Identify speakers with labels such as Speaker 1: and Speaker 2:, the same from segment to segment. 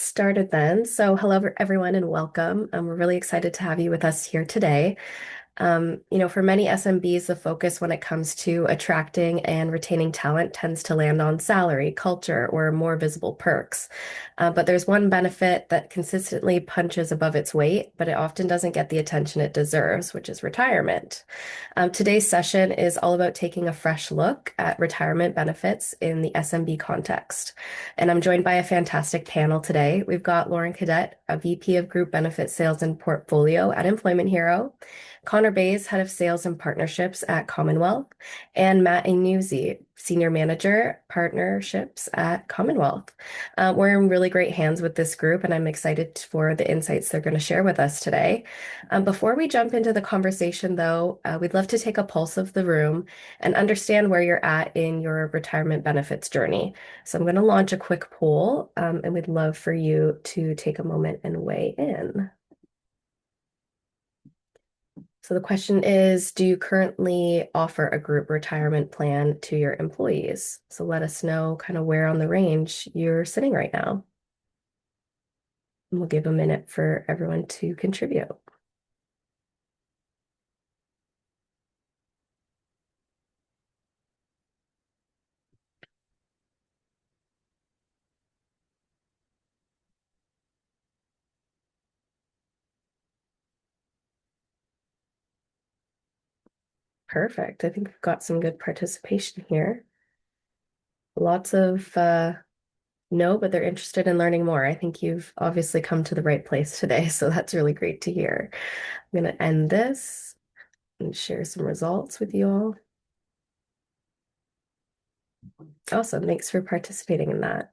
Speaker 1: get started then. So, hello, everyone, and welcome. We're really excited to have you with us here today. For many SMBs, the focus when it comes to attracting and retaining talent tends to land on salary, culture, or more visible perks. But there's one benefit that consistently punches above its weight, but it often doesn't get the attention it deserves, which is retirement. Today's session is all about taking a fresh look at retirement benefits in the SMB context. And I'm joined by a fantastic panel today. We've got Lauren Cadet, a VP of Group Benefit Sales and Portfolio at Employment Hero, Connor Bays, Head of Sales and Partnerships at Commonwealth, and Matt Inuzzi, Senior Manager, Partnerships at Commonwealth. We're in really great hands with this group, and I'm excited for the insights they're going to share with us today. Before we jump into the conversation, though, we'd love to take a pulse of the room and understand where you're at in your retirement benefits journey. So I'm going to launch a quick poll, and we'd love for you to take a moment and weigh in. So the question is, do you currently offer a group retirement plan to your employees? So let us know kind of where on the range you're sitting right now. And we'll give a minute for everyone to contribute. Perfect. I think we've got some good participation here. Lots of no, but they're interested in learning more. I think you've obviously come to the right place today, so that's really great to hear. I'm going to end this and share some results with you all. Awesome. Thanks for participating in that.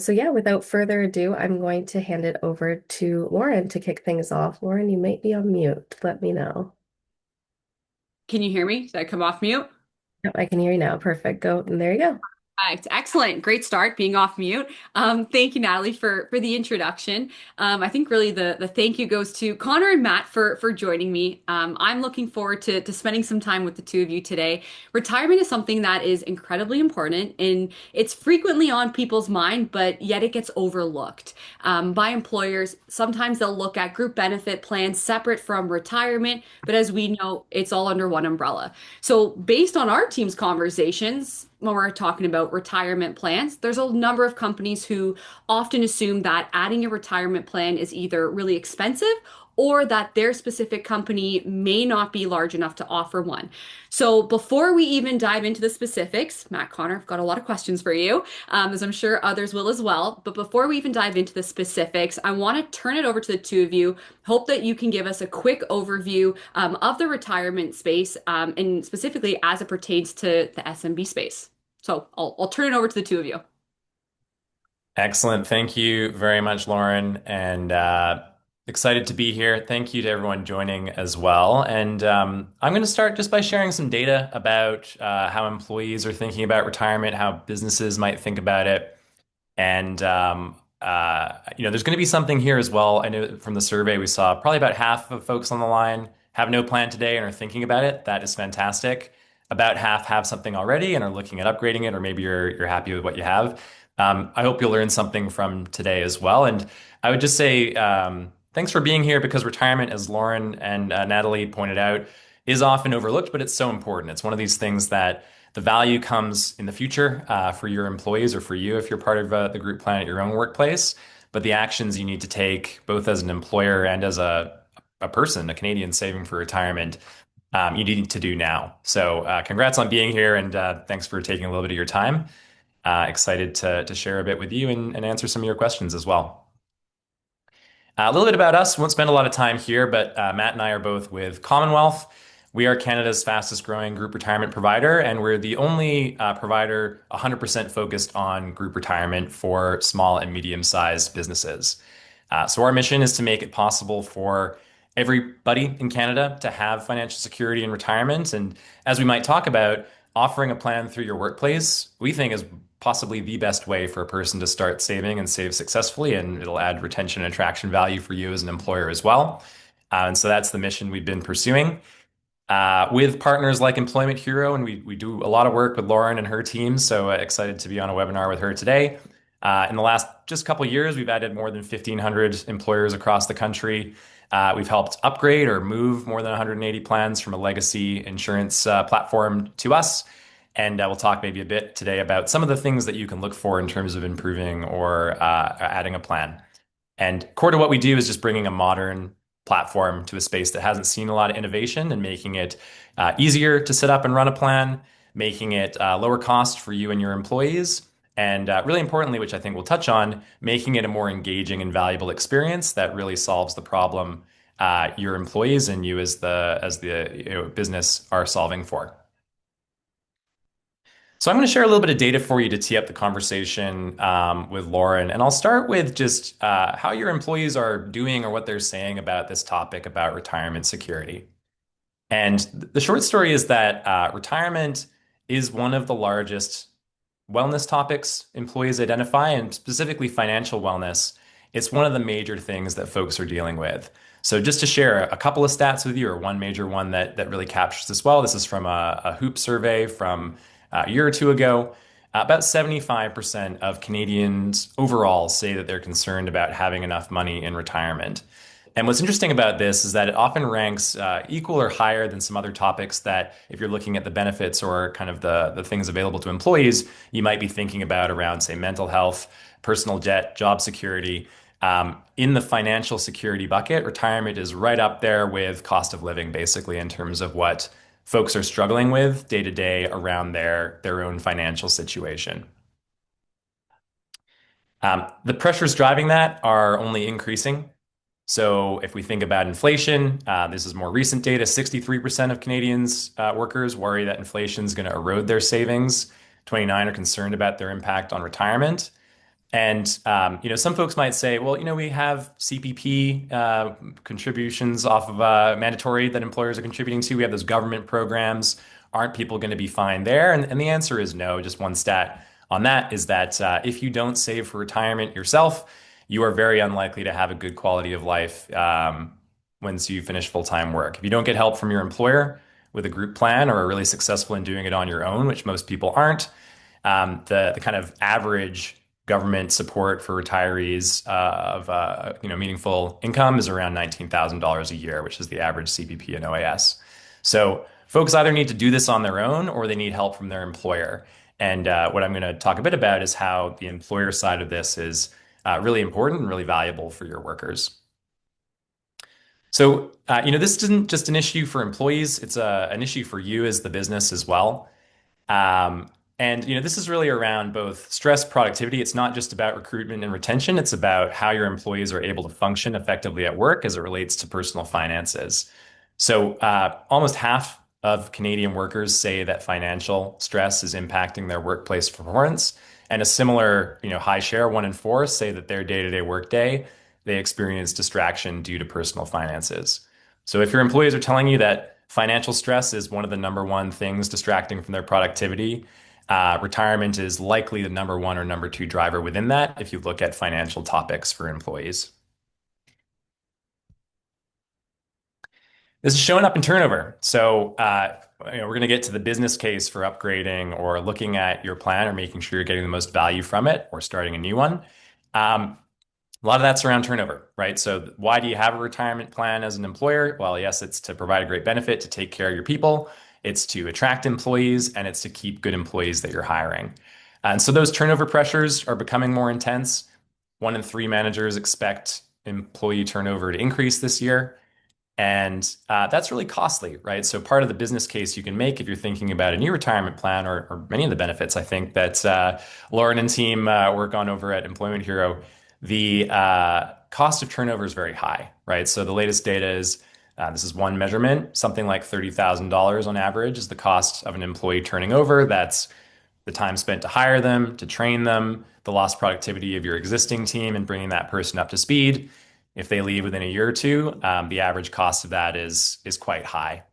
Speaker 1: So yeah, without further ado, I'm going to hand it over to Lauren to kick things off. Lauren, you might be on mute. Let me know.
Speaker 2: Can you hear me? Did I come off mute?
Speaker 1: Yep, I can hear you now. Perfect. Go, and there you go.
Speaker 2: Perfect. Excellent. Great start being off mute. Thank you, Natalie, for the introduction. I think really the thank you goes to Connor and Matt for joining me. I'm looking forward to spending some time with the two of you today. Retirement is something that is incredibly important and it's frequently on people's mind, but yet it gets overlooked by employers. Sometimes they'll look at group benefit plans separate from retirement, but as we know, it's all under one umbrella. So, based on our team's conversations, when we're talking about retirement plans, there's a number of companies who often assume that adding a retirement plan is either really expensive or that their specific company may not be large enough to offer one. So before we even dive into the specifics, Matt, Connor, I've got a lot of questions for you, as I'm sure others will as well. But before we even dive into the specifics, I want to turn it over to the two of you. Hope that you can give us a quick overview of the retirement space and specifically as it pertains to the SMB space. So I'll turn it over to the two of you.
Speaker 3: Excellent. Thank you very much, Lauren, and excited to be here. Thank you to everyone joining as well. And I'm going to start just by sharing some data about how employees are thinking about retirement, how businesses might think about it. And there's going to be something here as well. I know from the survey we saw probably about half of folks on the line have no plan today and are thinking about it. That is fantastic. About half have something already and are looking at upgrading it, or maybe you're happy with what you have. I hope you'll learn something from today as well. And I would just say thanks for being here because retirement, as Lauren and Natalie pointed out, is often overlooked, but it's so important. It's one of these things that the value comes in the future for your employees or for you if you're part of the group plan at your own workplace. But the actions you need to take, both as an employer and as a person, a Canadian saving for retirement, you need to do now. So congrats on being here and thanks for taking a little bit of your time. Excited to share a bit with you and answer some of your questions as well. A little bit about us. Won't spend a lot of time here, but Matt and I are both with Commonwealth. We are Canada's fastest growing group retirement provider, and we're the only provider 100% focused on group retirement for small and medium-sized businesses. So our mission is to make it possible for everybody in Canada to have financial security in retirement. And as we might talk about, offering a plan through your workplace, we think is possibly the best way for a person to start saving and save successfully, and it'll add retention and attraction value for you as an employer as well. And so that's the mission we've been pursuing. With partners like Employment Hero, and we do a lot of work with Lauren and her team, so excited to be on a webinar with her today. In the last just couple of years, we've added more than 1,500 employers across the country. We've helped upgrade or move more than 180 plans from a legacy insurance platform to us. And we'll talk maybe a bit today about some of the things that you can look for in terms of improving or adding a plan. And core to what we do is just bringing a modern platform to a space that hasn't seen a lot of innovation and making it easier to set up and run a plan, making it lower cost for you and your employees. And really importantly, which I think we'll touch on, making it a more engaging and valuable experience that really solves the problem your employees and you as the business are solving for. So I'm going to share a little bit of data for you to tee up the conversation with Lauren, and I'll start with just how your employees are doing or what they're saying about this topic about retirement security. And the short story is that retirement is one of the largest wellness topics employees identify, and specifically financial wellness. It's one of the major things that folks are dealing with. So just to share a couple of stats with you, or one major one that really captures this well. This is from a Hoop survey from a year or two ago. About 75% of Canadians overall say that they're concerned about having enough money in retirement. And what's interesting about this is that it often ranks equal or higher than some other topics that, if you're looking at the benefits or kind of the things available to employees, you might be thinking about around, say, mental health, personal debt, job security. In the financial security bucket, retirement is right up there with cost of living, basically, in terms of what folks are struggling with day to day around their own financial situation. The pressures driving that are only increasing. So if we think about inflation, this is more recent data. 63% of Canadians workers worry that inflation is going to erode their savings. 29 are concerned about their impact on retirement. And some folks might say, well, we have CPP contributions off of mandatory that employers are contributing to. We have those government programs. Aren't people going to be fine there? And the answer is no. Just one stat on that is that if you don't save for retirement yourself, you are very unlikely to have a good quality of life once you finish full-time work. If you don't get help from your employer with a group plan or are really successful in doing it on your own, which most people aren't, the kind of average government support for retirees of meaningful income is around $19,000 a year, which is the average CPP and OAS. So folks either need to do this on their own or they need help from their employer. And what I'm going to talk a bit about is how the employer side of this is really important and really valuable for your workers. So, this isn't just an issue for employees, it's an issue for you as the business as well. And this is really around both stress, productivity. It's not just about recruitment and retention. It's about how your employees are able to function effectively at work as it relates to personal finances. So almost half of Canadian workers say that financial stress is impacting their workplace performance. And a similar, high share, 1 in 4, say that their day-to-day workday, they experience distraction due to personal finances. So if your employees are telling you that financial stress is one of the number one things distracting from their productivity, retirement is likely the number one or number two driver within that if you look at financial topics for employees. This is showing up in turnover. So we're going to get to the business case for upgrading or looking at your plan or making sure you're getting the most value from it or starting a new one. A lot of that's around turnover, right? So why do you have a retirement plan as an employer? Well, yes, it's to provide a great benefit, to take care of your people. It's to attract employees, and it's to keep good employees that you're hiring. And so those turnover pressures are becoming more intense. 1 in 3 managers expect employee turnover to increase this year. And that's really costly, right? So part of the business case you can make if you're thinking about a new retirement plan or many of the benefits, I think that Lauren and team work on over at Employment Hero, the cost of turnover is very high, right? So the latest data is this is one measurement, something like $30,000 on average is the cost of an employee turning over. That's the time spent to hire them, to train them, the lost productivity of your existing team and bringing that person up to speed. If they leave within a year or two, the average cost of that is quite high.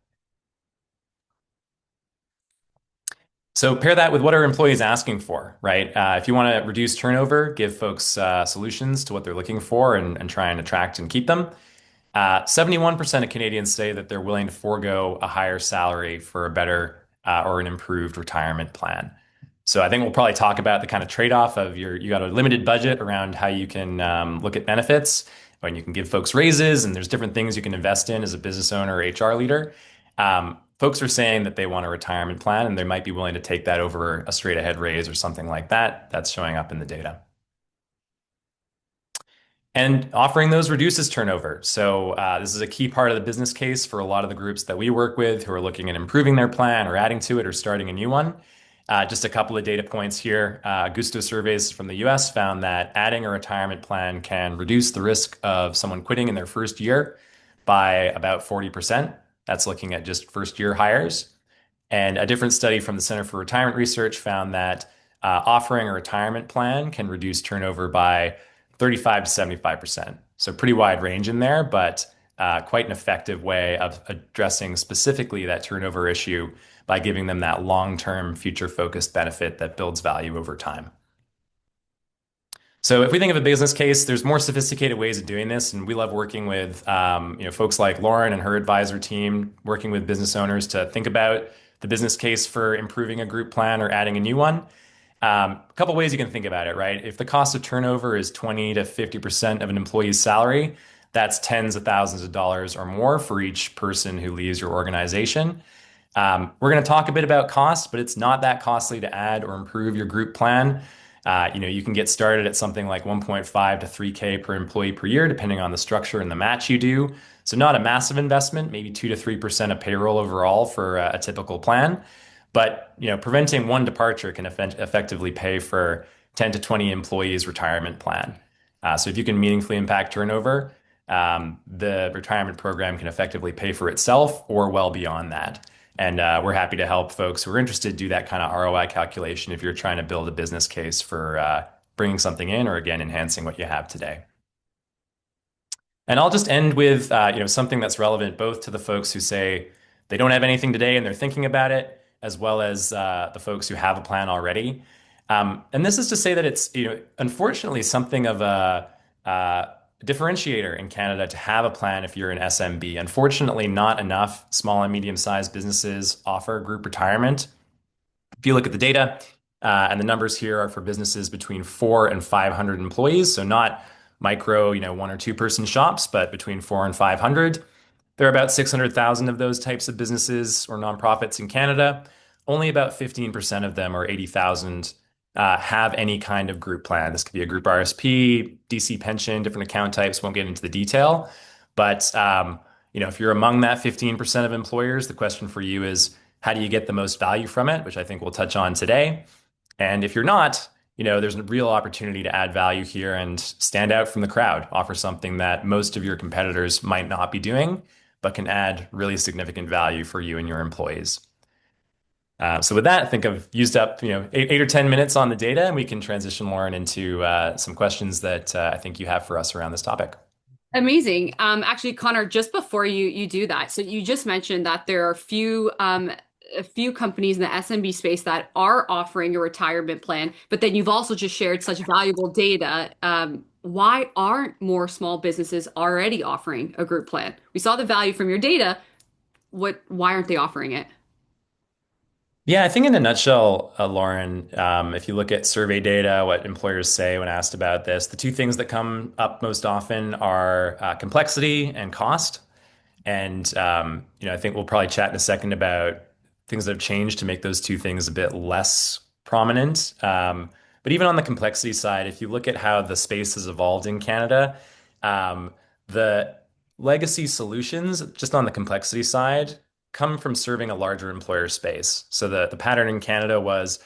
Speaker 3: So pair that with what are employees asking for, right? If you want to reduce turnover, give folks solutions to what they're looking for and try and attract and keep them. 71% of Canadians say that they're willing to forego a higher salary for a better or an improved retirement plan. So I think we'll probably talk about the kind of trade-off of you got a limited budget around how you can look at benefits, when you can give folks raises, and there's different things you can invest in as a business owner or HR leader. Folks are saying that they want a retirement plan, and they might be willing to take that over a straight ahead raise or something like that. That's showing up in the data. And offering those reduces turnover. So this is a key part of the business case for a lot of the groups that we work with who are looking at improving their plan or adding to it or starting a new one. Just a couple of data points here. Gusto surveys from the US found that adding a retirement plan can reduce the risk of someone quitting in their first year by about 40%. That's looking at just first year hires. And a different study from the Center for Retirement Research found that offering a retirement plan can reduce turnover by 35 to 75%. So pretty wide range in there, but quite an effective way of addressing specifically that turnover issue by giving them that long-term future-focused benefit that builds value over time. So if we think of a business case, there's more sophisticated ways of doing this, and we love working with folks like Lauren and her advisor team, working with business owners to think about the business case for improving a group plan or adding a new one. A couple ways you can think about it, right? If the cost of turnover is 20 to 50% of an employee's salary, that's tens of thousands of dollars or more for each person who leaves your organization. We're going to talk a bit about cost, but it's not that costly to add or improve your group plan. You can get started at something like 1.5 to 3K per employee per year, depending on the structure and the match you do. So not a massive investment, maybe 2 to 3% of payroll overall for a typical plan. But preventing one departure can effectively pay for 10 to 20 employees' retirement plan. So if you can meaningfully impact turnover, the retirement program can effectively pay for itself or well beyond that. And we're happy to help folks who are interested do that kind of ROI calculation if you're trying to build a business case for bringing something in or, again, enhancing what you have today. And I'll just end with something that's relevant both to the folks who say they don't have anything today and they're thinking about it, as well as the folks who have a plan already. And this is to say that it's unfortunately something of a differentiator in Canada to have a plan if you're an SMB. Unfortunately, not enough small and medium-sized businesses offer group retirement. If you look at the data, and the numbers here are for businesses between 4 and 500 employees, so not micro, 1 or 2 person shops, but between 4 and 500. There are about 600,000 of those types of businesses or nonprofits in Canada. Only about 15% of them, or 80,000, have any kind of group plan. This could be a group RSP, DC pension, different account types. Won't get into the detail. But if you're among that 15% of employers, the question for you is, how do you get the most value from it? Which I think we'll touch on today. And if you're not, there's a real opportunity to add value here and stand out from the crowd, offer something that most of your competitors might not be doing, but can add really significant value for you and your employees. So with that, I think I've used up, 8 or 10 minutes on the data, and we can transition, Lauren, into some questions that I think you have for us around this topic.
Speaker 2: Amazing. Actually, Connor, just before you do that, so you just mentioned that there are a few companies in the SMB space that are offering a retirement plan, but then you've also just shared such valuable data. Why aren't more small businesses already offering a group plan? We saw the value from your data. Why aren't they offering it?
Speaker 3: Yeah, I think in a nutshell, Lauren, if you look at survey data, what employers say when asked about this, the two things that come up most often are complexity and cost. And I think we'll probably chat in a second about things that have changed to make those two things a bit less prominent. But even on the complexity side, if you look at how the space has evolved in Canada, the legacy solutions, just on the complexity side, come from serving a larger employer space. So the pattern in Canada was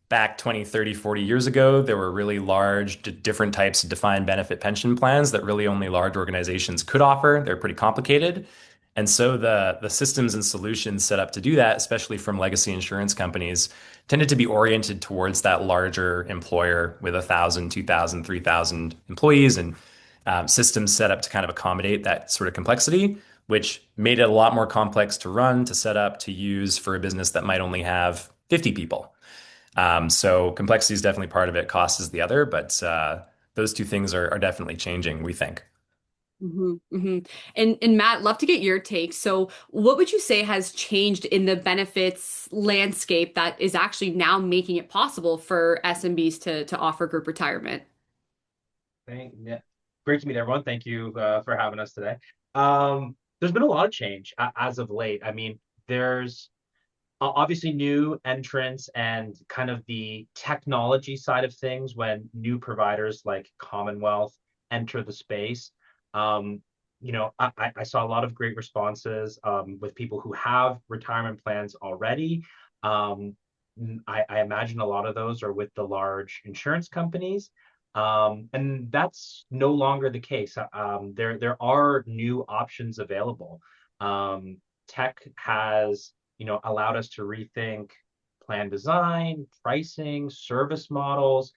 Speaker 3: back 20, 30, 40 years ago, there were really large, different types of defined benefit pension plans that really only large organizations could offer. They're pretty complicated. And so the systems and solutions set up to do that, especially from legacy insurance companies, tended to be oriented towards that larger employer with 1,000, 2,000, 3,000 employees, and systems set up to kind of accommodate that sort of complexity, which made it a lot more complex to run, to set up, to use for a business that might only have 50 people. So complexity is definitely part of it. Cost is the other, but those two things are definitely changing, we think.
Speaker 2: And Matt, love to get your take. So, what would you say has changed in the benefits landscape that is actually now making it possible for SMBs to offer group retirement?
Speaker 4: Yeah. Great to meet everyone. Thank you for having us today. There's been a lot of change as of late. I mean, there's obviously new entrants and kind of the technology side of things when new providers like Commonwealth enter the space. Um, I saw a lot of great responses with people who have retirement plans already. Um, I imagine a lot of those are with the large insurance companies. And that's no longer the case. There are new options available. Tech has allowed us to rethink plan design, pricing, service models,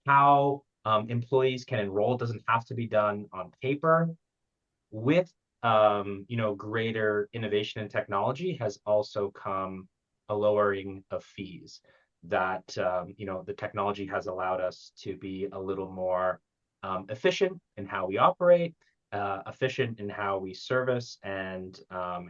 Speaker 4: how employees can enroll. It doesn't have to be done on paper. With greater innovation and technology has also come a lowering of fees that the technology has allowed us to be a little more efficient in how we operate, efficient in how we service and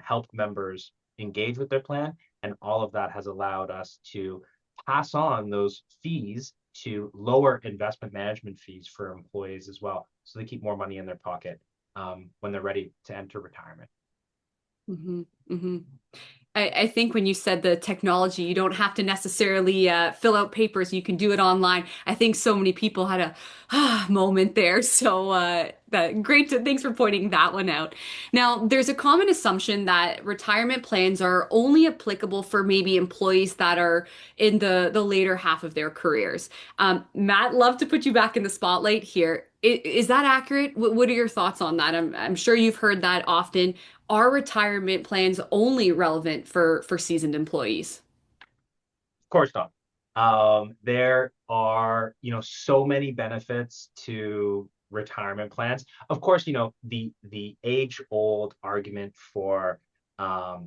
Speaker 4: help members engage with their plan. And all of that has allowed us to pass on those fees to lower investment management fees for employees as well. So they keep more money in their pocket when they're ready to enter retirement.
Speaker 2: hmm hmm I think when you said the technology, you don't have to necessarily fill out papers. You can do it online. I think so many people had a moment there. So thanks for pointing that one out. Now, there's a common assumption that retirement plans are only applicable for maybe employees that are in the later half of their careers. Matt, love to put you back in the spotlight here. Is that accurate? What are your thoughts on that? I'm sure you've heard that often. Are retirement plans only relevant for seasoned employees?
Speaker 4: Of course not. There are, so many benefits to retirement plans. Of course, the age-old argument for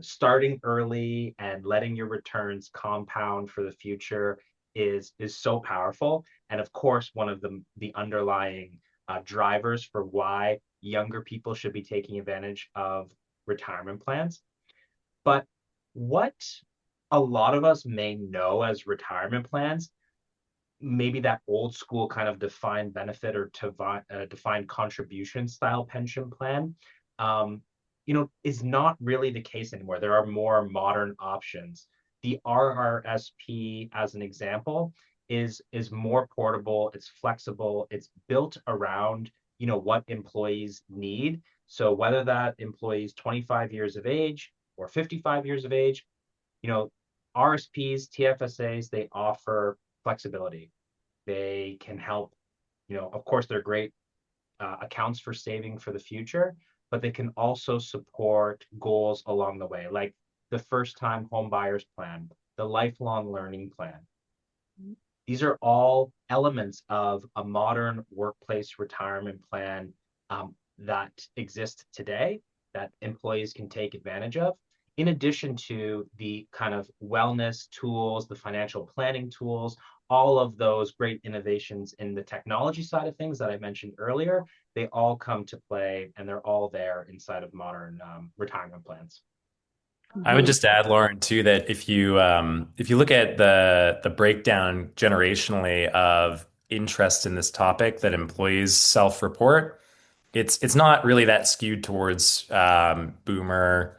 Speaker 4: starting early and letting your returns compound for the future is so powerful. And of course, one of the underlying drivers for why younger people should be taking advantage of retirement plans. But what a lot of us may know as retirement plans, maybe that old school kind of defined benefit or defined contribution style pension plan, is not really the case anymore. There are more modern options. The RRSP, as an example, is more portable. It's flexible. It's built around what employees need. So whether that employee is 25 years of age or 55 years of age, you know, RSPs, TFSAs, they offer flexibility. They can help, of course, they're great accounts for saving for the future, but they can also support goals along the way, like the first time home buyers plan, the lifelong learning plan. These are all elements of a modern workplace retirement plan that exist today that employees can take advantage of, in addition to the kind of wellness tools, the financial planning tools, all of those great innovations in the technology side of things that I mentioned earlier. They all come to play and they're all there inside of modern retirement plans.
Speaker 3: I would
Speaker 2: Mhm.
Speaker 3: just add, Lauren, too, that if you look at the breakdown generationally of interest in this topic that employees self-report, it's not really that skewed towards boomer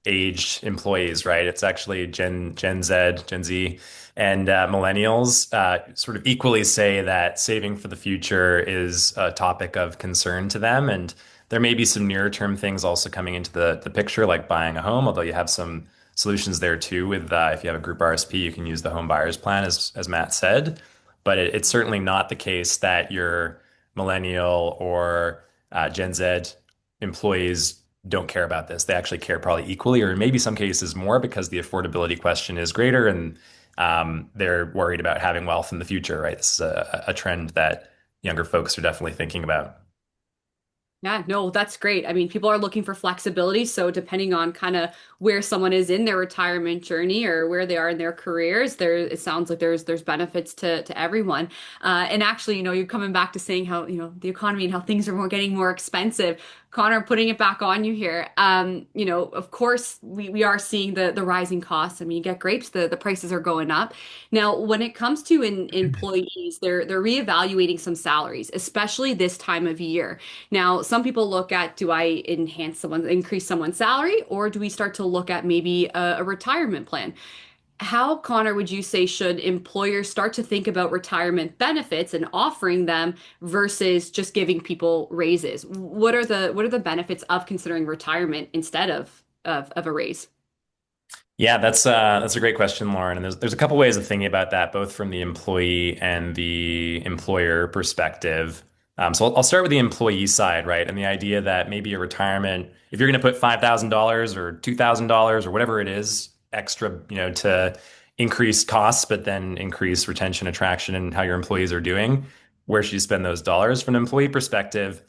Speaker 3: aged employees, right? It's actually Gen Z, and millennials sort of equally say that saving for the future is a topic of concern to them, and there may be some nearer term things also coming into the picture, like buying a home. Although you have some solutions there too. With if you have a group RSP, you can use the home buyers plan, as Matt said. But it's certainly not the case that your millennial or Gen Z employees don't care about this. They actually care probably equally, or in maybe some cases more, because the affordability question is greater, and they're worried about having wealth in the future, right? This is a trend that younger folks are definitely thinking about.
Speaker 2: Yeah, no, that's great. I mean, people are looking for flexibility. So depending on kind of where someone is in their retirement journey or where they are in their careers, there it sounds like there's benefits to everyone. And actually, you're coming back to saying how, the economy and how things are getting more expensive. Connor, putting it back on you here. Of course, we are seeing the rising costs. I mean, you get grapes, the prices are going up. Now, when it comes to employees, they're reevaluating some salaries, especially this time of year. Now, some people look at, do I increase someone's salary, or do we start to look at maybe a retirement plan? How, Connor, would you say should employers start to think about retirement benefits and offering them versus just giving people raises? What are the benefits of considering retirement instead of a raise?
Speaker 3: Yeah, that's a great question, Lauren. And there's a couple ways of thinking about that, both from the employee and the employer perspective. So I'll start with the employee side, right? And the idea that maybe a retirement, if you're going to put $5,000 or $2,000 or whatever it is extra, to increase costs, but then increase retention, attraction, and how your employees are doing, where should you spend those dollars? From an employee perspective,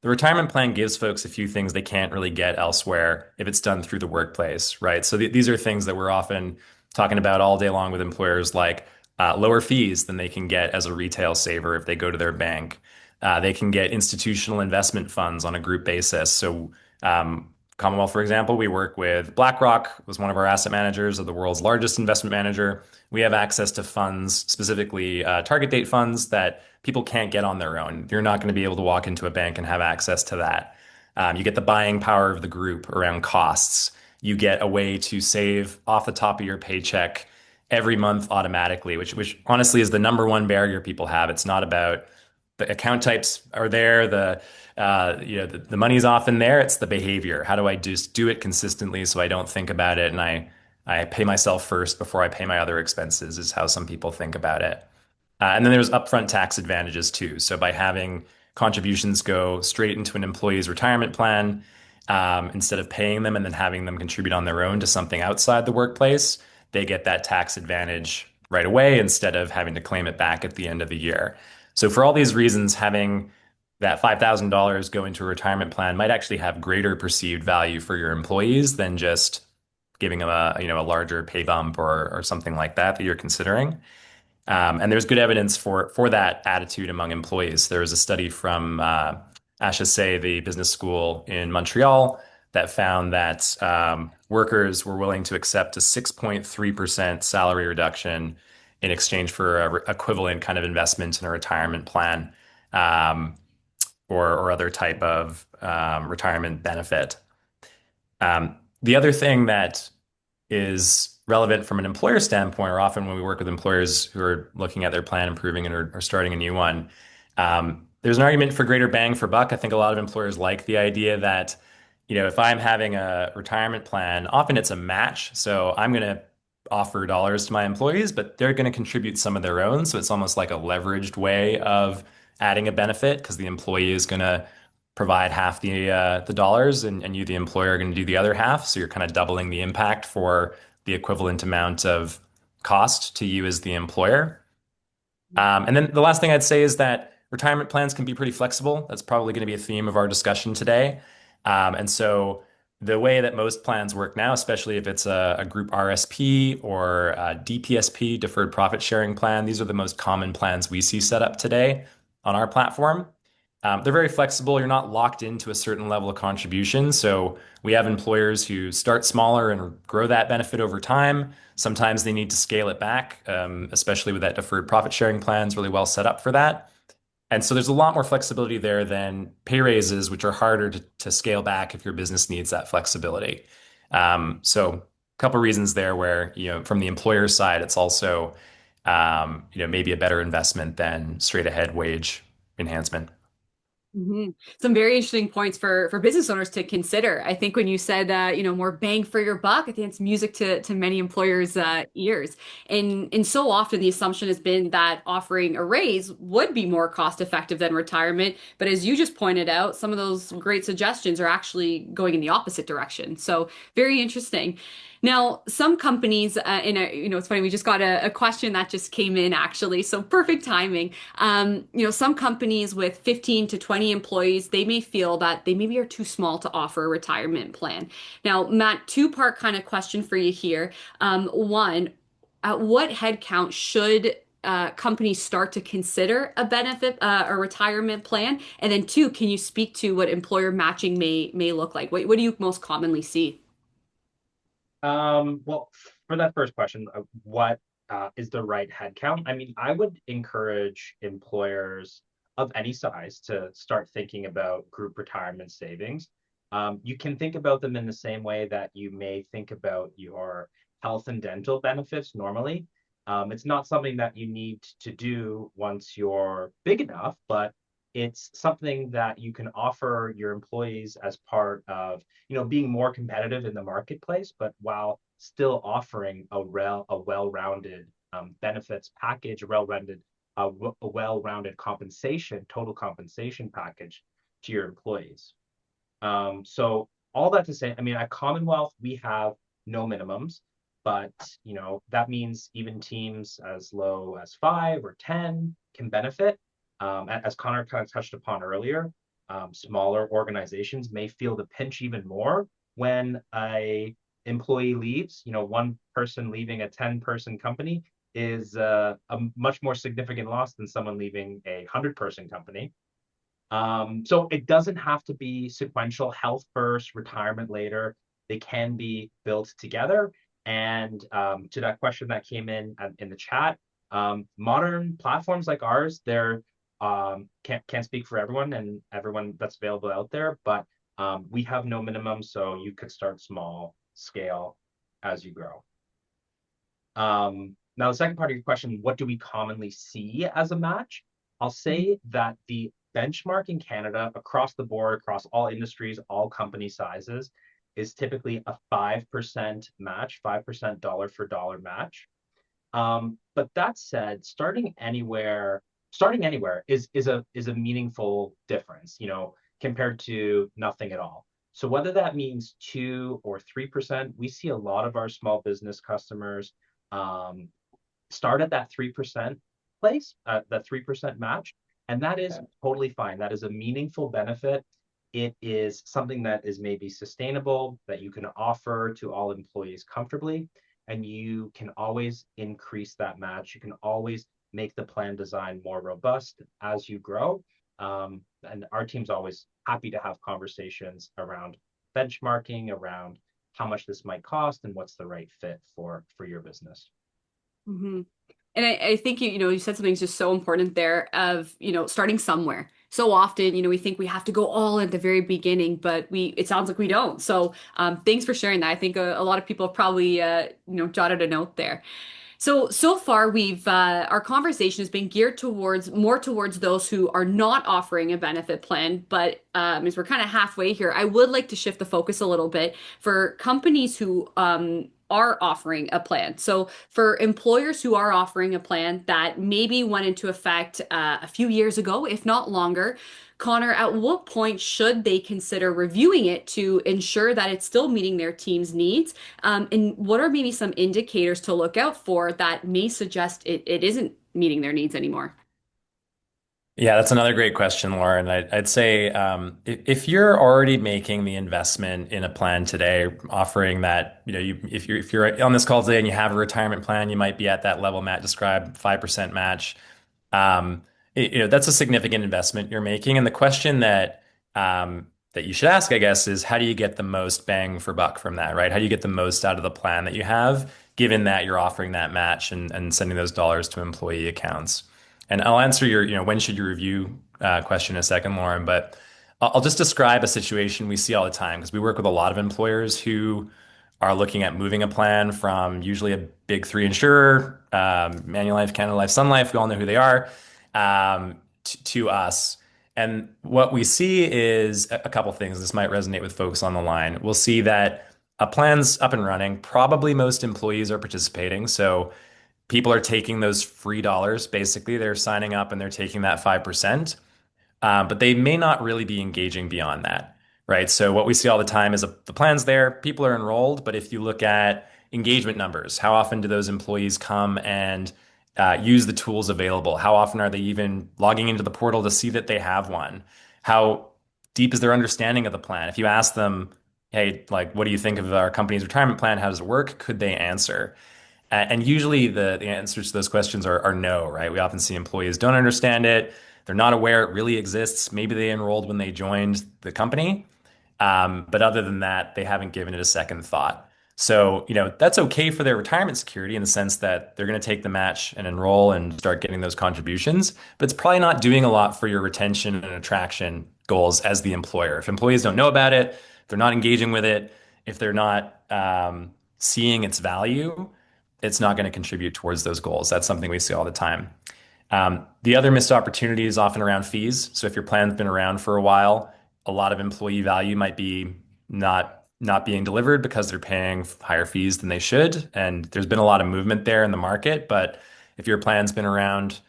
Speaker 3: the retirement plan gives folks a few things they can't really get elsewhere if it's done through the workplace, right? So these are things that we're often talking about all day long with employers, like lower fees than they can get as a retail saver if they go to their bank. They can get institutional investment funds on a group basis. So, Commonwealth, for example, we work with BlackRock, was one of our asset managers of the world's largest investment manager. We have access to funds, specifically target date funds that people can't get on their own. You're not going to be able to walk into a bank and have access to that. You get the buying power of the group around costs. You get a way to save off the top of your paycheck every month automatically, which honestly is the number one barrier people have. It's not about the account types are there, the money's often there. It's the behavior. How do I just do it consistently so I don't think about it and I pay myself first before I pay my other expenses is how some people think about it. And then there's upfront tax advantages too. So by having contributions go straight into an employee's retirement plan, instead of paying them and then having them contribute on their own to something outside the workplace, they get that tax advantage right away instead of having to claim it back at the end of the year. So for all these reasons, having that $5,000 go into a retirement plan might actually have greater perceived value for your employees than just giving them a larger pay bump or something like that you're considering. And there's good evidence for that attitude among employees. There was a study from HEC, the business school in Montreal, that found that workers were willing to accept a 6.3% salary reduction in exchange for a equivalent kind of investment in a retirement plan, or other type of retirement benefit. The other thing that is relevant from an employer standpoint, or often when we work with employers who are looking at their plan improving and are starting a new one, there's an argument for greater bang for buck. I think a lot of employers like the idea that, if I'm having a retirement plan, often it's a match. So I'm going to offer dollars to my employees, but they're going to contribute some of their own. So it's almost like a leveraged way of adding a benefit because the employee is going to provide half the dollars and you, the employer, are going to do the other half. So you're kind of doubling the impact for the equivalent amount of cost to you as the employer. And then the last thing I'd say is that retirement plans can be pretty flexible. That's probably going to be a theme of our discussion today. And so the way that most plans work now, especially if it's a group RSP or a DPSP, deferred profit sharing plan, these are the most common plans we see set up today on our platform. They're very flexible. You're not locked into a certain level of contribution. So we have employers who start smaller and grow that benefit over time. Sometimes they need to scale it back, especially with that deferred profit sharing plan is really well set up for that. And so there's a lot more flexibility there than pay raises, which are harder to scale back if your business needs that flexibility. So a couple of reasons there where, from the employer side, it's also, maybe a better investment than straight ahead wage enhancement.
Speaker 2: Some very interesting points for business owners to consider. I think when you said more bang for your buck, I think it's music to many employers' ears. And so often the assumption has been that offering a raise would be more cost effective than retirement. But as you just pointed out, some of those great suggestions are actually going in the opposite direction. So very interesting. Now, some companies, it's funny, we just got a question that just came in actually, so perfect timing. Some companies with 15 to 20 employees, they may feel that they maybe are too small to offer a retirement plan. Now, Matt, two-part kind of question for you here. One, at what headcount should companies start to consider a benefit, a retirement plan? And then two, can you speak to what employer matching may look like? What do you most commonly see?
Speaker 4: Well, for that first question, what is the right headcount? I mean, I would encourage employers of any size to start thinking about group retirement savings. You can think about them in the same way that you may think about your health and dental benefits normally. It's not something that you need to do once you're big enough, but it's something that you can offer your employees as part of being more competitive in the marketplace, but while still offering a well-rounded benefits package, a well-rounded compensation, total compensation package to your employees. So all that to say, I mean, at Commonwealth, we have no minimums, but that means even teams as low as 5 or 10 can benefit. As Connor kind of touched upon earlier, smaller organizations may feel the pinch even more when a employee leaves. One person leaving a 10-person company is a much more significant loss than someone leaving a 100-person company. So it doesn't have to be sequential, health first, retirement later. They can be built together. And to that question that came in the chat, modern platforms like ours, they're can't speak for everyone and everyone that's available out there, but we have no minimum, so you could start small scale as you grow. Now, the second part of your question, what do we commonly see as a match? I'll say that the benchmark in Canada across the board, across all industries, all company sizes, is typically a 5% match, 5% dollar for dollar match. But that said, starting anywhere is a meaningful difference, compared to nothing at all. So whether that means 2 or 3%, we see a lot of our small business customers start at that 3% place, that 3% match, and that is totally fine. That is a meaningful benefit. It is something that is maybe sustainable, that you can offer to all employees comfortably, and you can always increase that match. You can always make the plan design more robust as you grow. And our team's always happy to have conversations around benchmarking, around how much this might cost and what's the right fit for your business.
Speaker 2: Hmm. And I think you said something just so important there of, starting somewhere. So often, we think we have to go all at the very beginning, but it sounds like we don't. So, thanks for sharing that. I think a lot of people have probably, jotted a note there. So far we've our conversation has been geared towards those who are not offering a benefit plan, but as we're kind of halfway here, I would like to shift the focus a little bit for companies who are offering a plan. So for employers who are offering a plan that maybe went into effect a few years ago, if not longer, Connor, at what point should they consider reviewing it to ensure that it's still meeting their team's needs? And what are maybe some indicators to look out for that may suggest it isn't meeting their needs anymore?
Speaker 3: Yeah, that's another great question, Lauren. I'd say if you're already making the investment in a plan today, offering that, if you're on this call today and you have a retirement plan, you might be at that level Matt described, 5% match. That's a significant investment you're making. And the question that you should ask, I guess, is how do you get the most bang for buck from that, right? How do you get the most out of the plan that you have, given that you're offering that match and sending those dollars to employee accounts? And I'll answer your, when should you review question in a second, Lauren, but I'll just describe a situation we see all the time because we work with a lot of employers who are looking at moving a plan from usually a big three insurer, Manulife, Canada Life, Sun Life, we all know who they are, to us. And what we see is a couple things. This might resonate with folks on the line. We'll see that a plan's up and running. Probably most employees are participating. So people are taking those free dollars. Basically, they're signing up and they're taking that 5%. But they may not really be engaging beyond that, right? So what we see all the time is the plan's there, people are enrolled, but if you look at engagement numbers, how often do those employees come and use the tools available? How often are they even logging into the portal to see that they have one? How deep is their understanding of the plan? If you ask them, hey, like, what do you think of our company's retirement plan? How does it work? Could they answer? And usually the answers to those questions are no, right? We often see employees don't understand it. They're not aware it really exists. Maybe they enrolled when they joined the company. But other than that, they haven't given it a second thought. So, that's okay for their retirement security in the sense that they're going to take the match and enroll and start getting those contributions. But it's probably not doing a lot for your retention and attraction goals as the employer. If employees don't know about it, if they're not engaging with it, if they're not seeing its value, it's not going to contribute towards those goals. That's something we see all the time. The other missed opportunity is often around fees. So if your plan's been around for a while, a lot of employee value might be not being delivered because they're paying higher fees than they should. And there's been a lot of movement there in the market. But if your plan's been around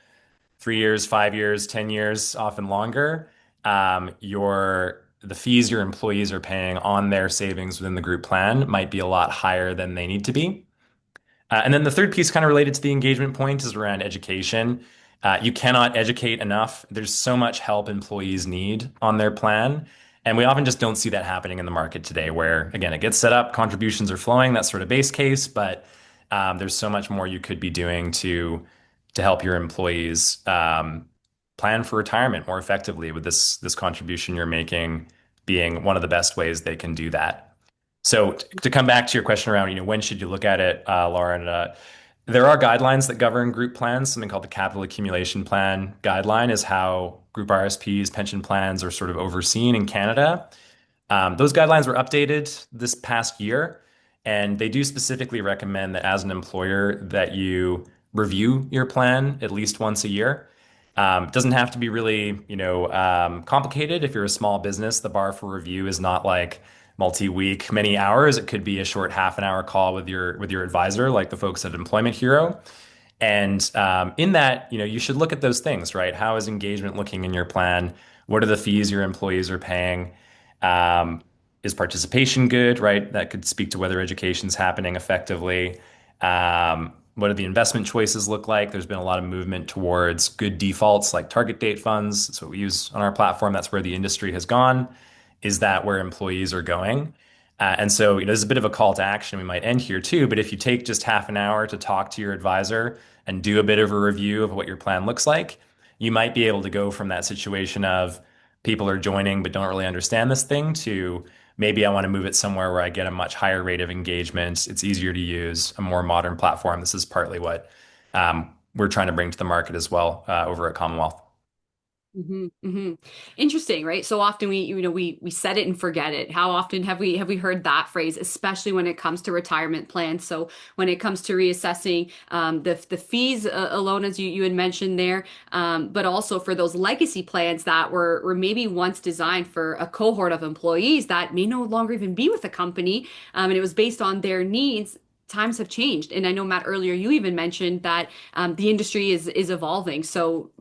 Speaker 3: 3 years, 5 years, 10 years, often longer, the fees your employees are paying on their savings within the group plan might be a lot higher than they need to be. And then the third piece, kind of related to the engagement point, is around education. You cannot educate enough. There's so much help employees need on their plan. And we often just don't see that happening in the market today, where, again, it gets set up, contributions are flowing, that sort of base case, but there's so much more you could be doing to help your employees plan for retirement more effectively with this contribution you're making being one of the best ways they can do that. So to come back to your question around, when should you look at it, Lauren? There are guidelines that govern group plans. Something called the Capital Accumulation Plan guideline is how group RSPs, pension plans are sort of overseen in Canada. Those guidelines were updated this past year, and they do specifically recommend that as an employer that you review your plan at least once a year. It doesn't have to be really, complicated. If you're a small business, the bar for review is not like multi-week, many hours. It could be a short half an hour call with your advisor, like the folks at Employment Hero. And in that, you should look at those things, right? How is engagement looking in your plan? What are the fees your employees are paying? Is participation good, right? That could speak to whether education's happening effectively. What do the investment choices look like? There's been a lot of movement towards good defaults like target date funds. That's what we use on our platform. That's where the industry has gone. Is that where employees are going? And so, there's a bit of a call to action. We might end here too, but if you take just half an hour to talk to your advisor and do a bit of a review of what your plan looks like, you might be able to go from that situation of people are joining but don't really understand this thing to maybe I want to move it somewhere where I get a much higher rate of engagement. It's easier to use, a more modern platform. This is partly what we're trying to bring to the market as well over at Commonwealth.
Speaker 2: Interesting, right? So often we set it and forget it. How often have we heard that phrase, especially when it comes to retirement plans? So when it comes to reassessing the fees alone, as you had mentioned there, but also for those legacy plans that were maybe once designed for a cohort of employees that may no longer even be with the company, and it was based on their needs. Times have changed, and I know Matt earlier you even mentioned that the industry is evolving, so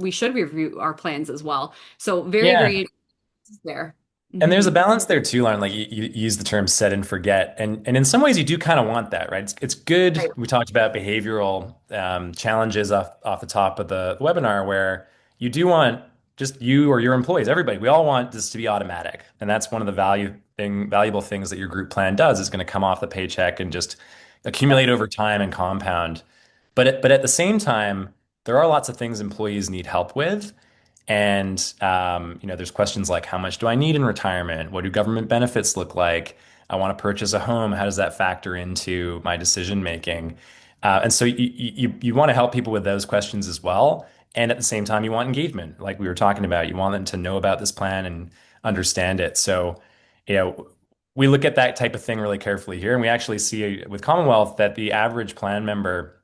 Speaker 2: we should review our plans as well. So very
Speaker 3: Yeah.
Speaker 2: very there.
Speaker 3: And there's
Speaker 2: Hmm.
Speaker 3: a balance there too, Lauren. Like you use the term set and forget. And in some ways you do kind of want that, right? It's good.
Speaker 2: Right.
Speaker 3: We talked about behavioral challenges off the top of the webinar where you do want just you or your employees, everybody, we all want this to be automatic. And that's one of the valuable things that your group plan does is going to come off the paycheck and just accumulate over time and compound. But at the same time, there are lots of things employees need help with. And there's questions like how much do I need in retirement? What do government benefits look like? I want to purchase a home. How does that factor into my decision making? And so you want to help people with those questions as well. And at the same time, you want engagement, like we were talking about. You want them to know about this plan and understand it. So, you know, we look at that type of thing really carefully here, and we actually see with Commonwealth that the average plan member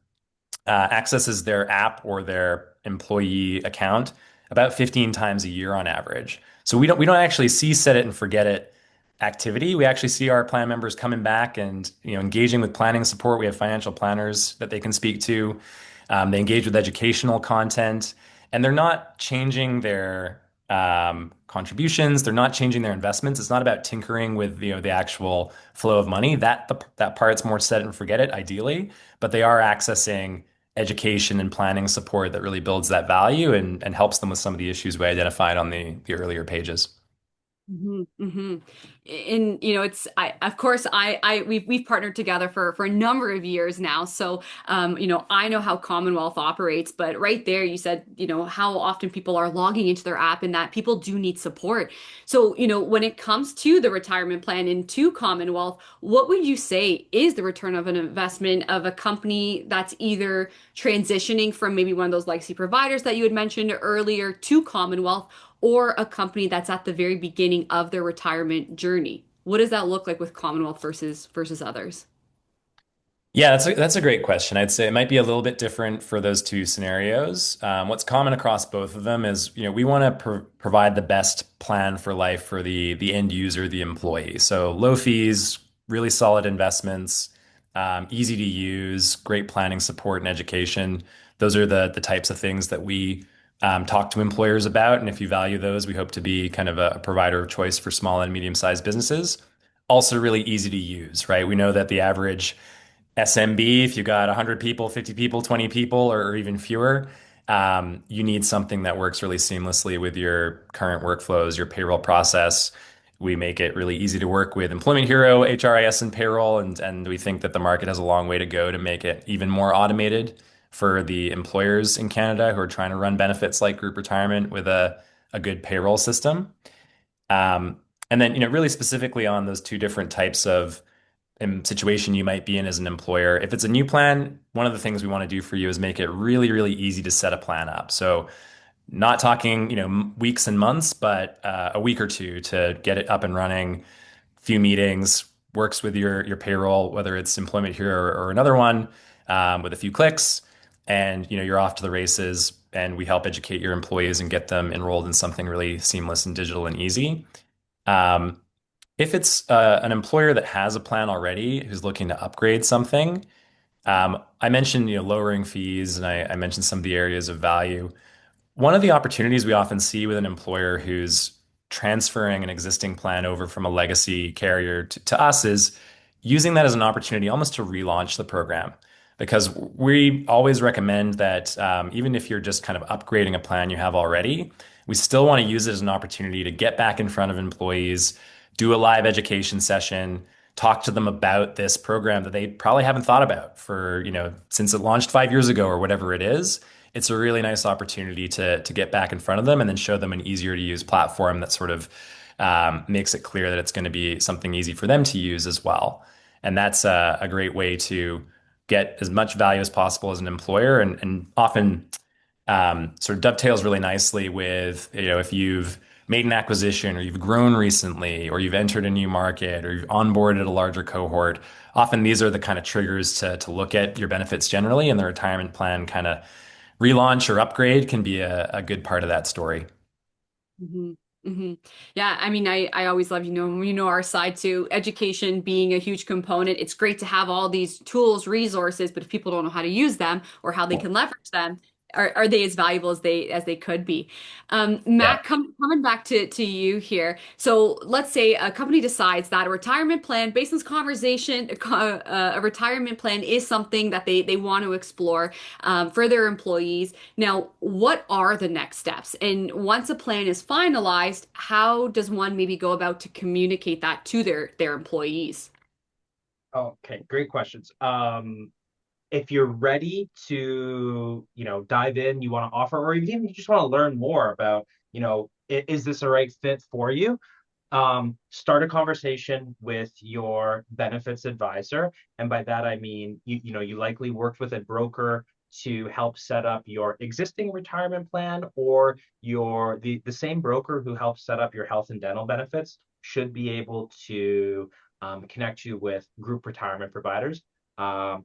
Speaker 3: accesses their app or their employee account about 15 times a year on average. So we don't actually see set it and forget it activity. We actually see our plan members coming back and engaging with planning support. We have financial planners that they can speak to. They engage with educational content, and they're not changing their contributions. They're not changing their investments. It's not about tinkering with the actual flow of money. That part's more set and forget it, ideally. But they are accessing education and planning support that really builds that value and helps them with some of the issues we identified on the earlier pages.
Speaker 2: Hmm. And it's I of course we've partnered together for a number of years now. So I know how Commonwealth operates, but right there you said, how often people are logging into their app and that people do need support. So, when it comes to the retirement plan into Commonwealth, what would you say is the return of an investment of a company that's either transitioning from maybe one of those legacy providers that you had mentioned earlier to Commonwealth, or a company that's at the very beginning of their retirement journey? What does that look like with Commonwealth versus others?
Speaker 3: Yeah, that's a great question. I'd say it might be a little bit different for those two scenarios. What's common across both of them is, we want to provide the best plan for life for the end user, the employee. So low fees, really solid investments, easy to use, great planning support and education. Those are the types of things that we talk to employers about. And if you value those, we hope to be kind of a provider of choice for small and medium-sized businesses. Also really easy to use, right? We know that the average SMB, if you got 100 people, 50 people, 20 people, or even fewer, you need something that works really seamlessly with your current workflows, your payroll process. We make it really easy to work with Employment Hero, HRIS, and payroll, and we think that the market has a long way to go to make it even more automated for the employers in Canada who are trying to run benefits like group retirement with a good payroll system. Um, and then, really specifically on those two different types of situation you might be in as an employer. If it's a new plan, one of the things we want to do for you is make it really, really easy to set a plan up. So not talking, weeks and months, but a week or two to get it up and running. Few meetings, works with your payroll, whether it's Employment Hero or another one, with a few clicks, and you're off to the races. And we help educate your employees and get them enrolled in something really seamless and digital and easy. Um, if it's an employer that has a plan already who's looking to upgrade something, I mentioned lowering fees, and I mentioned some of the areas of value. One of the opportunities we often see with an employer who's transferring an existing plan over from a legacy carrier to us is using that as an opportunity almost to relaunch the program. Because we always recommend that even if you're just kind of upgrading a plan you have already, we still want to use it as an opportunity to get back in front of employees, do a live education session, talk to them about this program that they probably haven't thought about for, since it launched 5 years ago or whatever it is. It's a really nice opportunity to get back in front of them and then show them an easier to use platform that sort of makes it clear that it's going to be something easy for them to use as well. And that's a great way to get as much value as possible as an employer, and often sort of dovetails really nicely with, if you've made an acquisition or you've grown recently or you've entered a new market or you've onboarded a larger cohort. Often these are the kind of triggers to look at your benefits generally, and the retirement plan kind of relaunch or upgrade can be a good part of that story.
Speaker 2: Hmm. Hmm. Yeah, I mean, I always love, our side too. Education being a huge component. It's great to have all these tools, resources, but if people don't know how to use them or how they can leverage them, are they as valuable as they could be?
Speaker 3: Yeah.
Speaker 2: Matt, coming back to you here. So let's say a company decides that a retirement plan, based on this conversation, a retirement plan is something that they want to explore for their employees. Now, what are the next steps? And once a plan is finalized, how does one maybe go about to communicate that to their employees?
Speaker 4: Okay, great questions. If you're ready to, dive in, you want to offer, or even you just want to learn more about, is this a right fit for you? Start a conversation with your benefits advisor. And by that, I mean, you likely worked with a broker to help set up your existing retirement plan, or the same broker who helps set up your health and dental benefits should be able to connect you with group retirement providers.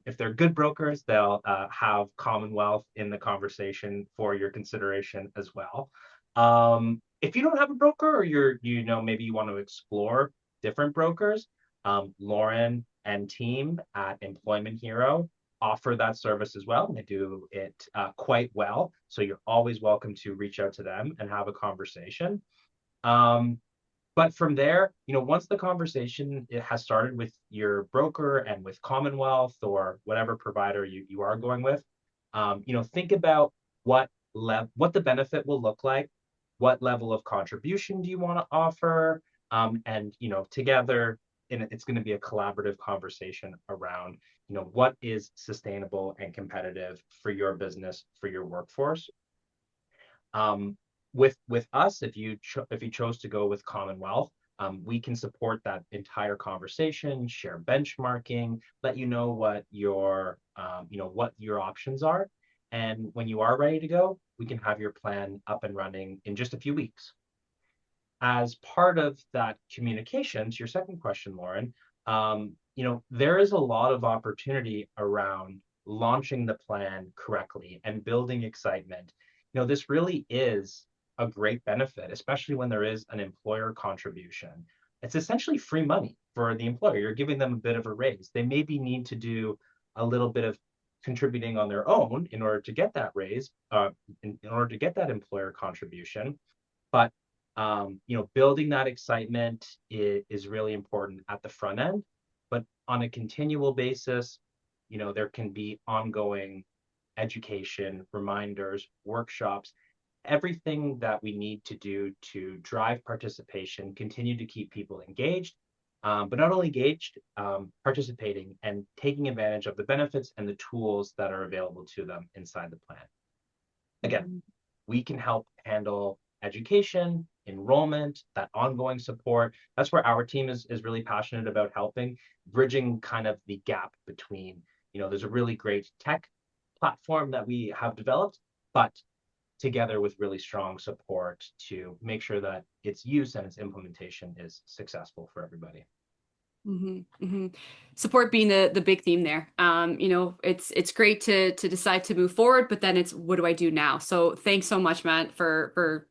Speaker 4: If they're good brokers, they'll have Commonwealth in the conversation for your consideration as well. If you don't have a broker, or maybe you want to explore different brokers, Lauren and team at Employment Hero offer that service as well, and they do it quite well. So you're always welcome to reach out to them and have a conversation. Um, but from there, once the conversation it has started with your broker and with Commonwealth or whatever provider you are going with, think about what the benefit will look like, what level of contribution do you want to offer, and together, and it's going to be a collaborative conversation around what is sustainable and competitive for your business, for your workforce. Um, with us, if you chose to go with Commonwealth, we can support that entire conversation, share benchmarking, let you know what your options are, and when you are ready to go, we can have your plan up and running in just a few weeks. As part of that communication, to your second question, Lauren, there is a lot of opportunity around launching the plan correctly and building excitement. This really is a great benefit, especially when there is an employer contribution. It's essentially free money for the employer. You're giving them a bit of a raise. They maybe need to do a little bit of contributing on their own in order to get that raise, in order to get that employer contribution. But building that excitement is really important at the front end. But on a continual basis, there can be ongoing education, reminders, workshops, everything that we need to do to drive participation, continue to keep people engaged, but not only engaged, participating and taking advantage of the benefits and the tools that are available to them inside the plan. Again, we can help handle education, enrollment, that ongoing support. That's where our team is really passionate about helping, bridging kind of the gap between, there's a really great tech platform that we have developed, but together with really strong support to make sure that its use and its implementation is successful for everybody.
Speaker 2: Support being the big theme there. It's great to decide to move forward, but then it's what do I do now? So thanks so much, Matt, for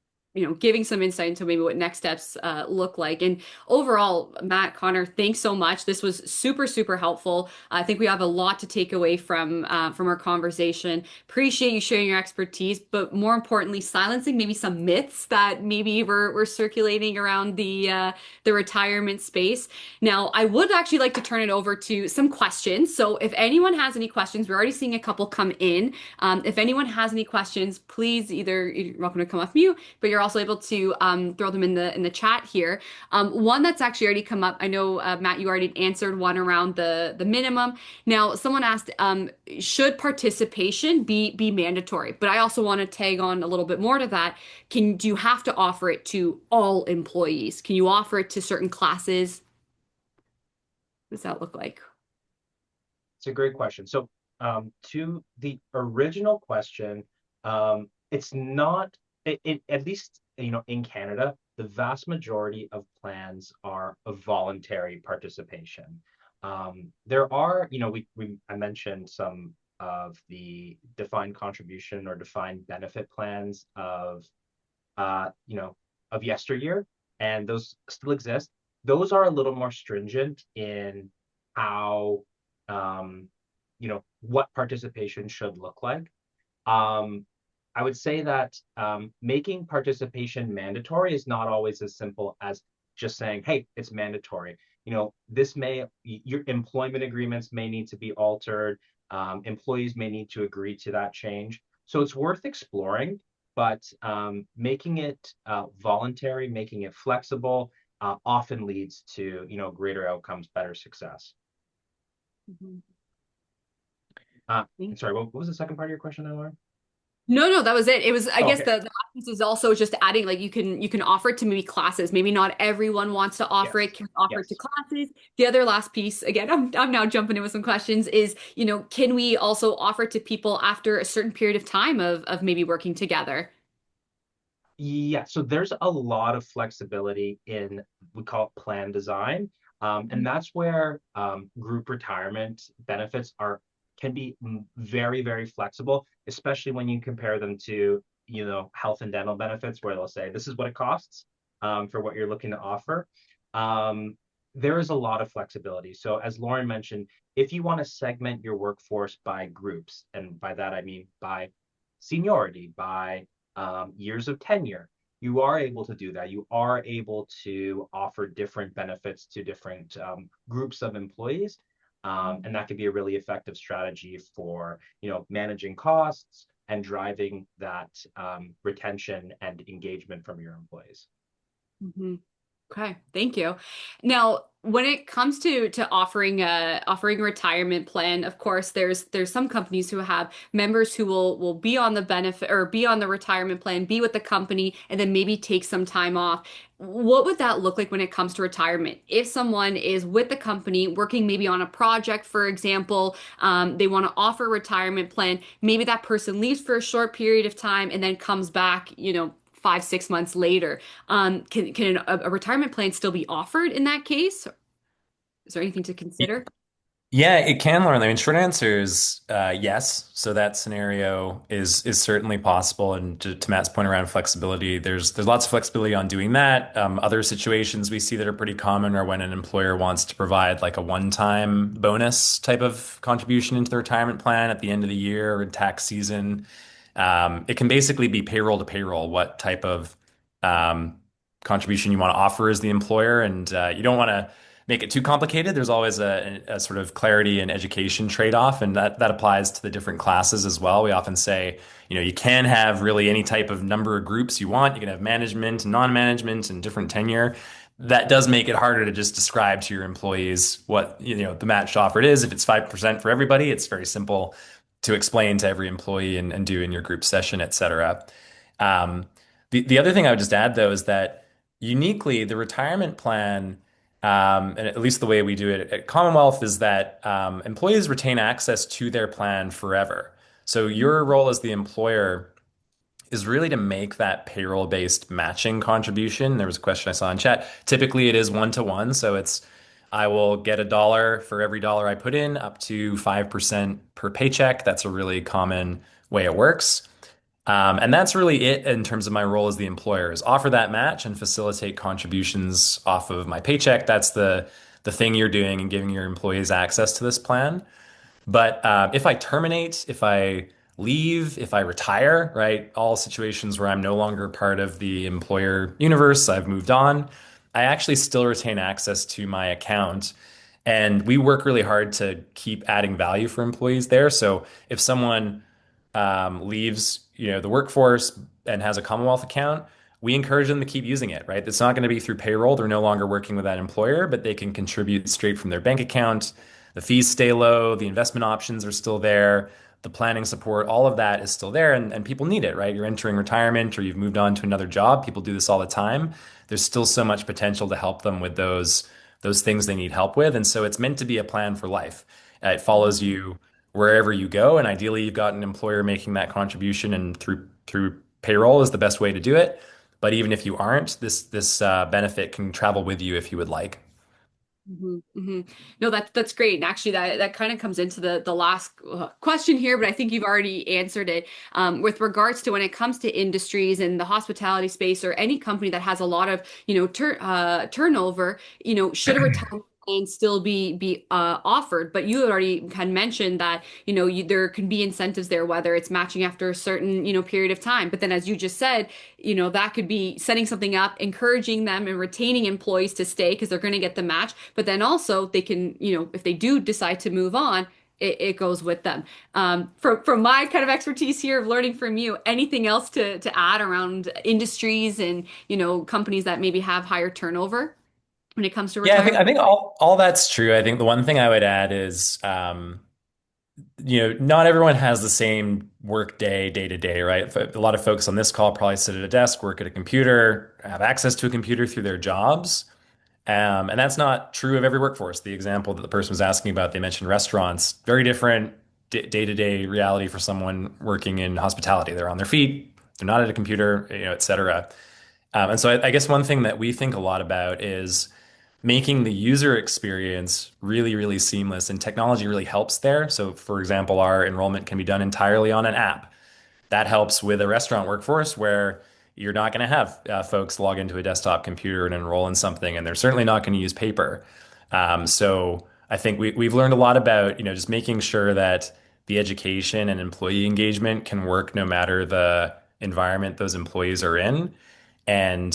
Speaker 2: giving some insight into maybe what next steps look like. And overall, Matt, Connor, thanks so much. This was super, super helpful. I think we have a lot to take away from our conversation. Appreciate you sharing your expertise, but more importantly, silencing maybe some myths that maybe were circulating around the retirement space. Now, I would actually like to turn it over to some questions. So if anyone has any questions, we're already seeing a couple come in. If anyone has any questions, please you're welcome to come off mute, but you're also able to throw them in the chat here. One that's actually already come up. I know Matt, you already answered one around the minimum. Now, someone asked, should participation be mandatory? But I also want to tag on a little bit more to that. Do you have to offer it to all employees? Can you offer it to certain classes? What does that look like?
Speaker 4: It's a great question. So to the original question, it's not, at least, in Canada, the vast majority of plans are of voluntary participation. There are, I mentioned some of the defined contribution or defined benefit plans of yesteryear, and those still exist. Those are a little more stringent in how, what participation should look like. I would say that making participation mandatory is not always as simple as just saying, hey, it's mandatory. Your employment agreements may need to be altered. Employees may need to agree to that change. So it's worth exploring, but making it voluntary, making it flexible, often leads to, greater outcomes, better success. Sorry, what was the second part of your question, Laura?
Speaker 2: No, that was it. It was, I guess
Speaker 4: Okay.
Speaker 2: the piece is also just adding, like you can offer it to maybe classes. Maybe not everyone wants to offer
Speaker 4: Yes.
Speaker 2: it, can offer it to
Speaker 4: Yes.
Speaker 2: classes. The other last piece, again, I'm now jumping in with some questions, is, can we also offer it to people after a certain period of time of maybe working together?
Speaker 4: Yeah, so there's a lot of flexibility in, we call it plan design. And that's where group retirement benefits can be very, very flexible, especially when you compare them to, health and dental benefits, where they'll say, this is what it costs for what you're looking to offer. there is a lot of flexibility. So, as Lauren mentioned, if you want to segment your workforce by groups, and by that I mean by seniority, by years of tenure, you are able to do that. You are able to offer different benefits to different groups of employees. And that could be a really effective strategy for, managing costs and driving that retention and engagement from your employees.
Speaker 2: Mhm. Okay, thank you. Now, when it comes to offering a retirement plan, of course, there's some companies who have members who will be on the benefit or be on the retirement plan, be with the company, and then maybe take some time off. What would that look like when it comes to retirement? If someone is with the company working maybe on a project, for example, they want to offer a retirement plan, maybe that person leaves for a short period of time and then comes back, 5, 6 months later. Can a retirement plan still be offered in that case? Is there anything to consider?
Speaker 3: Yeah, it can, Lauren. I mean, short answer is yes. So that scenario is certainly possible. And to Matt's point around flexibility, there's lots of flexibility on doing that. Other situations we see that are pretty common are when an employer wants to provide like a one-time bonus type of contribution into the retirement plan at the end of the year or in tax season. It can basically be payroll to payroll, what type of um, contribution you want to offer as the employer, and you don't want to make it too complicated. There's always a sort of clarity and education trade-off, and that applies to the different classes as well. We often say, you can have really any type of number of groups you want. You can have management and non-management and different tenure. That does make it harder to just describe to your employees what, the matched offer is. If it's 5% for everybody, it's very simple to explain to every employee and do in your group session, et cetera. Um, the other thing I would just add, though, is that uniquely the retirement plan, and at least the way we do it at Commonwealth, is that employees retain access to their plan forever. So your role as the employer is really to make that payroll-based matching contribution. There was a question I saw in chat. Typically, it is 1-to-1, so I will get $1 for every dollar I put in, up to 5% per paycheck. That's a really common way it works. And that's really it in terms of my role as the employer, is offer that match and facilitate contributions off of my paycheck. That's the thing you're doing and giving your employees access to this plan. But if I terminate, if I leave, if I retire, right, all situations where I'm no longer part of the employer universe, I've moved on, I actually still retain access to my account. And we work really hard to keep adding value for employees there. So if someone leaves, the workforce and has a Commonwealth account, we encourage them to keep using it, right? It's not going to be through payroll. They're no longer working with that employer, but they can contribute straight from their bank account. The fees stay low. The investment options are still there. The planning support, all of that is still there, and people need it, right? You're entering retirement or you've moved on to another job. People do this all the time. There's still so much potential to help them with those things they need help with. And so it's meant to be a plan for life. It follows you wherever you go. And ideally, you've got an employer making that contribution, and through payroll is the best way to do it. But even if you aren't, this benefit can travel with you if you would like.
Speaker 2: No, that's great. And actually, that kind of comes into the last question here, but I think you've already answered it. With regards to when it comes to industries and the hospitality space or any company that has a lot of turnover, should a retirement plan still be offered? But you already had mentioned that there can be incentives there, whether it's matching after a certain period of time. But then, as you just said, that could be setting something up, encouraging them and retaining employees to stay because they're going to get the match. But then also they can, if they do decide to move on, it goes with them. From my kind of expertise here of learning from you, anything else to add around industries and, companies that maybe have higher turnover when it comes to
Speaker 3: Yeah, I think
Speaker 2: retirement?
Speaker 3: I think all that's true. I think the one thing I would add is not everyone has the same work day to day, right? A lot of folks on this call probably sit at a desk, work at a computer, have access to a computer through their jobs. And that's not true of every workforce. The example that the person was asking about, they mentioned restaurants, very different day-to-day reality for someone working in hospitality. They're on their feet, they're not at a computer, et cetera. And so I guess one thing that we think a lot about is making the user experience really, really seamless, and technology really helps there. So, for example, our enrollment can be done entirely on an app. That helps with a restaurant workforce where you're not going to have folks log into a desktop computer and enroll in something, and they're certainly not going to use paper. So I think we've learned a lot about, just making sure that the education and employee engagement can work no matter the environment those employees are in. And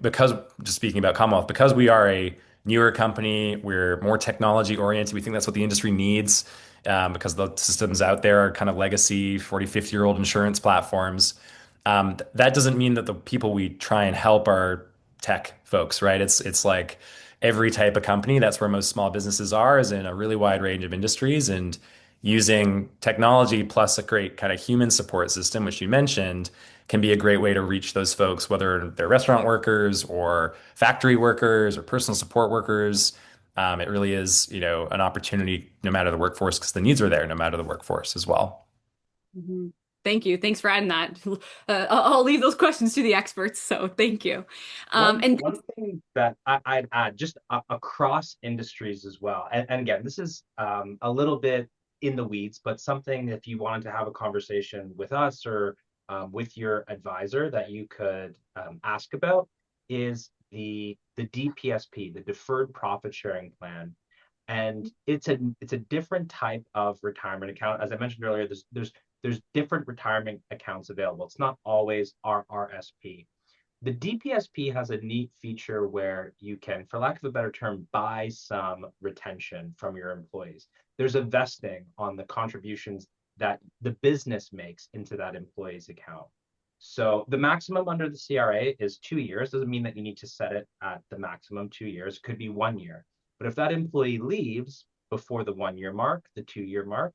Speaker 3: because just speaking about Commonwealth, because we are a newer company, we're more technology oriented. We think that's what the industry needs, because the systems out there are kind of legacy 40, 50-year-old insurance platforms. That doesn't mean that the people we try and help are tech folks, right? It's like every type of company. That's where most small businesses are, is in a really wide range of industries. And using technology plus a great kind of human support system, which you mentioned, can be a great way to reach those folks, whether they're restaurant workers or factory workers or personal support workers. It really is, an opportunity no matter the workforce, because the needs are there no matter the workforce as well.
Speaker 2: Mhm. Thank you. Thanks for adding that. I'll leave those questions to the experts. So thank you. And
Speaker 4: One thing that I'd add, just across industries as well, and again, this is a little bit in the weeds, but something if you wanted to have a conversation with us or with your advisor that you could ask about is the DPSP, the Deferred Profit Sharing Plan, and it's a different type of retirement account. As I mentioned earlier, there's different retirement accounts available. It's not always RRSP. The DPSP has a neat feature where you can, for lack of a better term, buy some retention from your employees. There's a vesting on the contributions that the business makes into that employee's account. So the maximum under the CRA is 2 years. Doesn't mean that you need to set it at the maximum 2 years. It could be 1 year. But if that employee leaves before the 1 year mark, the 2 year mark,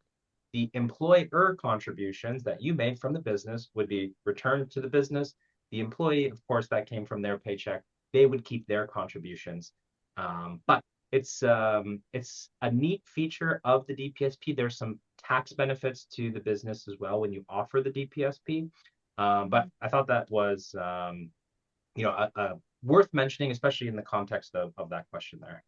Speaker 4: the employer contributions that you made from the business would be returned to the business. The employee, of course, that came from their paycheck, they would keep their contributions. But it's a neat feature of the DPSP. There's some tax benefits to the business as well when you offer the DPSP. But I thought that was worth mentioning, especially in the context of that question there.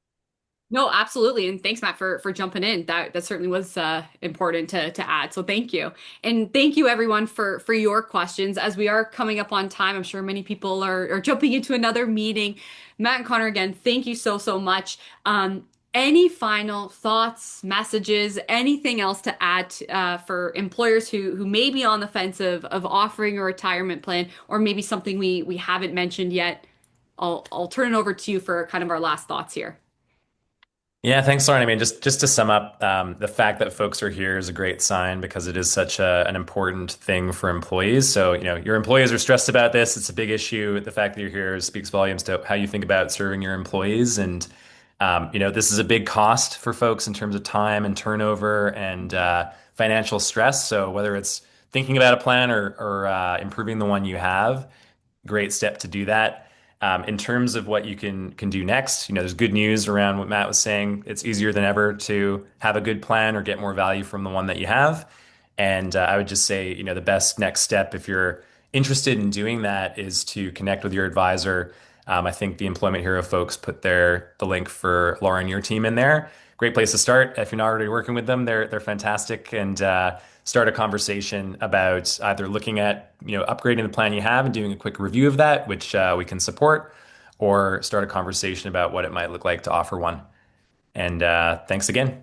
Speaker 2: no, absolutely. And thanks, Matt, for jumping in. That certainly was important to add. So thank you. And thank you everyone for your questions. As we are coming up on time, I'm sure many people are jumping into another meeting. Matt and Connor, again, thank you so much. Any final thoughts, messages, anything else to add for employers who may be on the fence of offering a retirement plan, or maybe something we haven't mentioned yet? I'll turn it over to you for kind of our last thoughts here.
Speaker 3: Yeah, thanks, Lauren. I mean, just to sum up, the fact that folks are here is a great sign because it is such an important thing for employees. So, your employees are stressed about this. It's a big issue. The fact that you're here speaks volumes to how you think about serving your employees. And, this is a big cost for folks in terms of time and turnover and financial stress. So whether it's thinking about a plan or improving the one you have, great step to do that. In terms of what you can do next, there's good news around what Matt was saying. It's easier than ever to have a good plan or get more value from the one that you have. And I would just say, the best next step if you're interested in doing that is to connect with your advisor. I think the Employment Hero folks put the link for Laura and your team in there. Great place to start. If you're not already working with them, they're fantastic, and start a conversation about either looking at upgrading the plan you have and doing a quick review of that, which we can support, or start a conversation about what it might look like to offer one. And thanks again.